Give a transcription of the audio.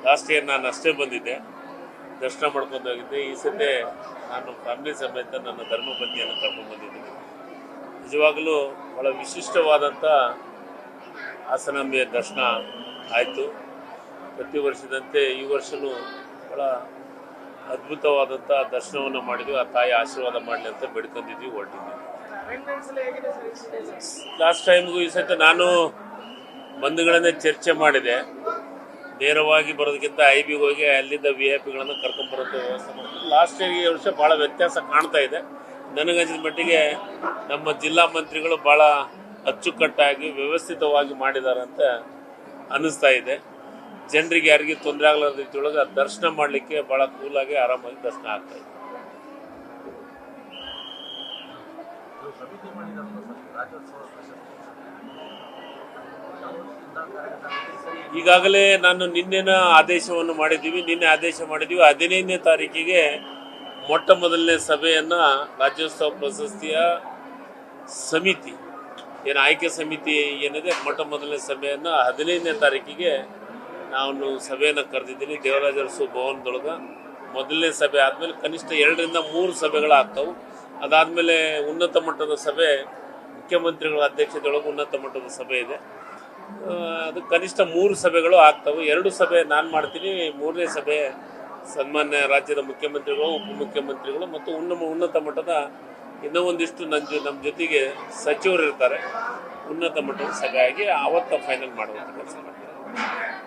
Last year ನಾನು ಅಷ್ಟೇ ಬಂದಿದ್ದೆ, ದರ್ಶನ ಮಾಡ್ಕೊಂಡು ಹೋಗಿದ್ದೆ. ಈ ಸತಿ ನಾನು ಫ್ಯಾಮಿಲಿ ಸಮೇತ ನನ್ನ ಧರ್ಮಪತ್ನಿಯನ್ನು ಕರ್ಕೊಂಡು ಬಂದಿದ್ದೀನಿ. ನಿಜವಾಗಲೂ ಭಾಳ ವಿಶಿಷ್ಟವಾದಂಥ ಹಾಸನಾಂಬೆಯ ದರ್ಶನ ಆಯಿತು. ಪ್ರತಿ ವರ್ಷದಂತೆ ಈ ವರ್ಷವೂ ಭಾಳ ಅದ್ಭುತವಾದಂಥ ದರ್ಶನವನ್ನು ಮಾಡಿದ್ವಿ. ಆ ತಾಯಿ ಆಶೀರ್ವಾದ ಮಾಡಲಿ ಅಂತ ಬೇಡ್ಕೊಂಡಿದ್ವಿ, ಹೊರಟಿದ್ವಿ. ಲಾಸ್ಟ್ ಟೈಮ್ಗೂ ಈ ಸತಿ ನಾನು ಬಂಧುಗಳನ್ನೇ ಚರ್ಚೆ ಮಾಡಿದೆ. ನೇರವಾಗಿ ಬರೋದಕ್ಕಿಂತ IBಗೆ ಹೋಗಿ ಅಲ್ಲಿಂದ VIP ಗಳನ್ನು ಕರ್ಕೊಂಡ್ಬರೋಂಥ ವ್ಯವಸ್ಥೆ ಮಾಡ್ತೀವಿ. ಲಾಸ್ಟ್ ಈ ವರ್ಷ ಭಾಳ ವ್ಯತ್ಯಾಸ ಕಾಣ್ತಾ ಇದೆ. ನನಗನ್ಸಿದ ಮಟ್ಟಿಗೆ ನಮ್ಮ ಜಿಲ್ಲಾ ಮಂತ್ರಿಗಳು ಭಾಳ ಅಚ್ಚುಕಟ್ಟಾಗಿ ವ್ಯವಸ್ಥಿತವಾಗಿ ಮಾಡಿದ್ದಾರೆ ಅಂತ ಅನ್ನಿಸ್ತಾ ಇದೆ. ಜನರಿಗೆ ಯಾರಿಗೆ ತೊಂದರೆ ಆಗಲಾರ ರೀತಿಯೊಳಗೆ ದರ್ಶನ ಮಾಡಲಿಕ್ಕೆ ಭಾಳ ಕೂಲಾಗಿ ಆರಾಮಾಗಿ ದರ್ಶನ ಆಗ್ತಾ ಇದೆ. ಈಗಾಗಲೇ ನಾನು ನಿನ್ನೆನ ಆದೇಶವನ್ನು ಮಾಡಿದ್ದೀವಿ. ನಿನ್ನೆ ಆದೇಶ ಮಾಡಿದ್ದೀವಿ 15ನೇ ತಾರೀಕಿಗೆ ಮೊಟ್ಟ ಮೊದಲನೇ ಸಭೆಯನ್ನು ರಾಜ್ಯೋತ್ಸವ ಪ್ರಶಸ್ತಿಯ ಸಮಿತಿ ಏನು ಆಯ್ಕೆ ಸಮಿತಿ ಏನಿದೆ, ಮೊಟ್ಟ ಮೊದಲನೇ ಸಭೆಯನ್ನು 15ನೇ ತಾರೀಕಿಗೆ ನಾನು ಸಭೆಯನ್ನು ಕರೆದಿದ್ದೀನಿ. ದೇವರಾಜ ಅರಸು ಭವನದೊಳಗೆ ಮೊದಲನೇ ಸಭೆ ಆದಮೇಲೆ ಕನಿಷ್ಠ 2 ರಿಂದ 3 ಸಭೆಗಳಾಗ್ತವೆ. ಅದಾದಮೇಲೆ ಉನ್ನತ ಮಟ್ಟದ ಸಭೆ, ಮುಖ್ಯಮಂತ್ರಿಗಳ ಅಧ್ಯಕ್ಷತೆಯೊಳಗೆ ಉನ್ನತ ಮಟ್ಟದ ಸಭೆ ಇದೆ. ಅದು ಕನಿಷ್ಠ 3 ಸಭೆಗಳು ಆಗ್ತವೆ. 2 ಸಭೆ ನಾನು ಮಾಡ್ತೀನಿ, 3ನೇ ಸಭೆ ಸನ್ಮಾನ್ಯ ರಾಜ್ಯದ ಮುಖ್ಯಮಂತ್ರಿಗಳು, ಉಪಮುಖ್ಯಮಂತ್ರಿಗಳು ಮತ್ತು ಉನ್ನತ ಮಟ್ಟದ ಇನ್ನೂ ಒಂದಿಷ್ಟು ನಮ್ಮ ಜೊತೆಗೆ ಸಚಿವರು ಇರ್ತಾರೆ. ಉನ್ನತ ಮಟ್ಟದ ಸಭೆ ಆಗಿ ಆವತ್ತು ಫೈನಲ್ ಮಾಡುವಂಥ ಕೆಲಸ ಮಾಡ್ತಾರೆ.